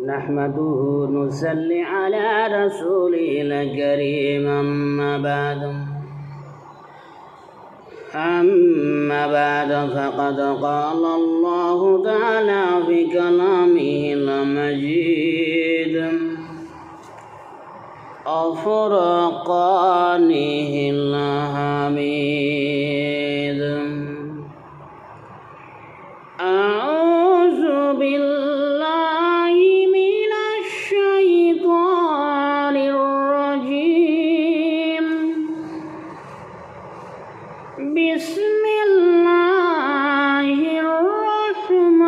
نحمده نصلي على رسوله الكريم أما بعد فقد قال الله تعالى في كلامه المجيد وفرقانه الحميد أعوذ بالله من الشيطان الرجيم بسم الله الرحمن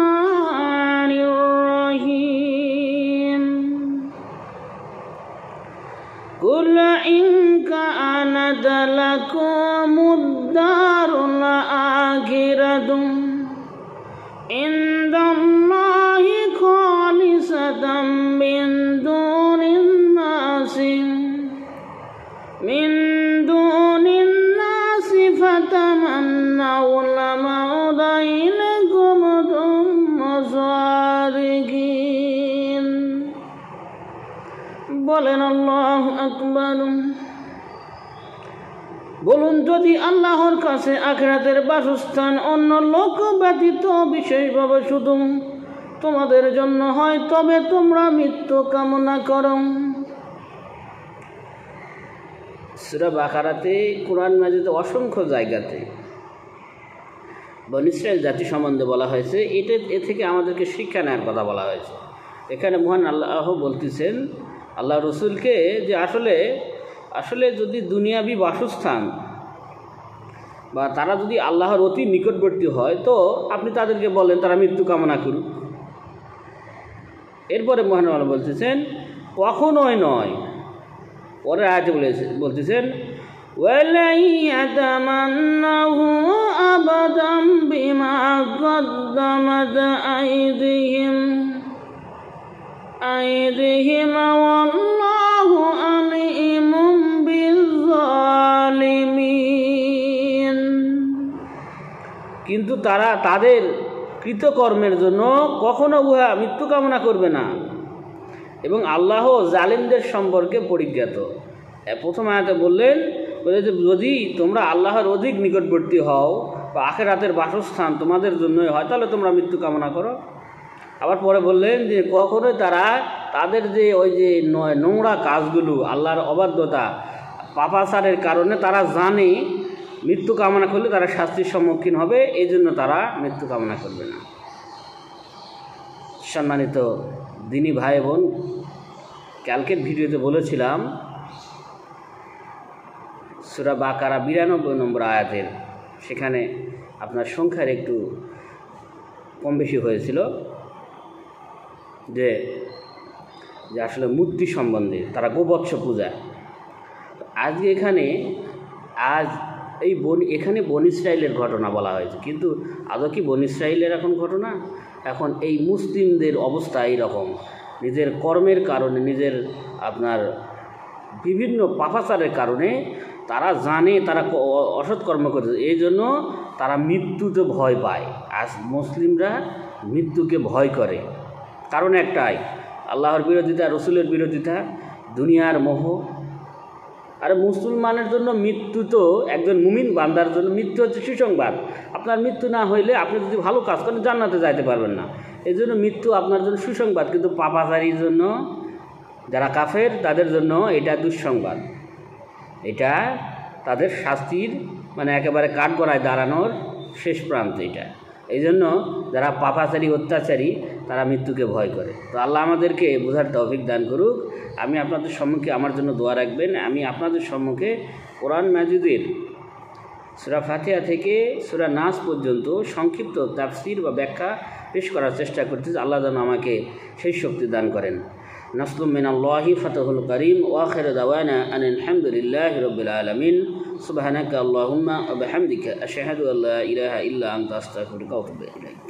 الرحيم قل إن كانت لكم الدار الآخرة عند الله خالصة من دون الناس فتمنوا الموت إن كنتم صادقين বলেন আল্লাহু আকবার। বলুন, যদি আল্লাহর কাছে আখিরাতের বাসস্থান অন্য লোক ব্যতীত বিশেষভাবে শুধু তোমাদের জন্য হয়, তবে তোমরা মৃত্যু কামনা করো। সূরা বাকারাতে, কুরআন মাজিদে অসংখ্য জায়গাতে বনী ইসরাইল জাতি সম্বন্ধে বলা হয়েছে। এ থেকে আমাদেরকে শিক্ষা নেওয়ার কথা বলা হয়েছে। এখানে মহান আল্লাহ বলতেছেন আল্লাহ রসুলকে যে আসলে যদি দুনিয়াবি বাসস্থান বা তারা যদি আল্লাহর অতি নিকটবর্তী হয়, তো আপনি তাদেরকে বলেন তারা মৃত্যু কামনা করুক। এরপরে মহান আল্লাহ বলতেছেন কখনোই নয়। পরে আয়াতে বলতেছেন ওয়ালাই ইয়াতামান্নাহু আবাদাম বিমা কদ্দামাত আইদিহিম ওয়াল্লাহু আলিমুম বিজ্জালিমিন। কিন্তু তারা তাদের কৃতকর্মের জন্য কখনো উহা মৃত্যু কামনা করবে না এবং আল্লাহ জালিমদের সম্পর্কে পরিজ্ঞাত। প্রথম আয়াতে বললেন যে যদি তোমরা আল্লাহর অধিক নিকটবর্তী হও বা আখিরাতের বাসস্থান তোমাদের জন্যই হয়, তাহলে তোমরা মৃত্যু কামনা করো। আবার পরে বললেন যে কখনোই তারা তাদের যে ওই যে নোংরা কাজগুলো, আল্লাহর অবাধ্যতা, পাপাচারের কারণে তারা জানে মৃত্যু কামনা করলে তারা শাস্তির সম্মুখীন হবে, এই জন্য তারা মৃত্যু কামনা করবে না। সম্মানিত দিনী ভাই বোন, কালকের ভিডিওতে বলেছিলাম সূরা বাকারা 92 নম্বর আয়াতের, সেখানে আপনার সংখ্যার একটু কম বেশি হয়েছিল, যে আসলে মূর্তি সম্বন্ধে তারা গোবৎস পূজা। আজকে এখানে বনী ইসরাইলের ঘটনা বলা হয়েছে, কিন্তু আদৌ কি বনী ইসরাইলের এখন ঘটনা? এখন এই মুসলিমদের অবস্থা এইরকম, নিজের কর্মের কারণে, নিজের আপনার বিভিন্ন পাপাচারের কারণে তারা জানে তারা অসৎ কর্ম করছে, এই জন্য তারা মৃত্যুতে ভয় পায়। আজ মুসলিমরা মৃত্যুকে ভয় করে, কারণ একটাই, আল্লাহর বিরোধিতা, রসুলের বিরোধিতা, দুনিয়ার মোহ। আর মুসলমানের জন্য মৃত্যু তো, একজন মুমিন বান্দার জন্য মৃত্যু হচ্ছে সুসংবাদ। আপনার মৃত্যু না হইলে আপনি যদি ভালো কাজ করেন জান্নাতে যাইতে পারবেন না, এই জন্য মৃত্যু আপনার জন্য সুসংবাদ। কিন্তু পাপাচারীর জন্য, যারা কাফের, তাদের জন্য এটা দুঃসংবাদ। এটা তাদের শাস্তির মানে একেবারে কাঠগড়ায় দাঁড়ানোর শেষ প্রান্ত এটা। এই জন্য যারা পাপাচারী, অত্যাচারী, তারা মৃত্যুকে ভয় করে। তো আল্লাহ আমাদেরকে বোঝার তৌফিক দান করুক। আমি আপনাদের সম্মুখে আমার জন্য দোয়া রাখবেন। আমি আপনাদের সম্মুখে কোরআন মাজিদের সূরা ফাতিহা থেকে সূরা নাস পর্যন্ত সংক্ষিপ্ত তাফসীর বা ব্যাখ্যা পেশ করার চেষ্টা করতেছি। আল্লাহ যেন আমাকে সেই শক্তি দান করেন। নাসলুম মিনাল্লাহি ফাতহুল করিম ওয়া আখিরু দাওয়ানা আনিল হামদুলিল্লাহি রাব্বিল আলামিন। সুবহানাকা আল্লাহুম্মা ওয়া বিহামদিকা আশহাদু আল্লা ইলাহা ইল্লা আনতা আস্তাগফিরুকা ওয়া আতুবু ইলাইক।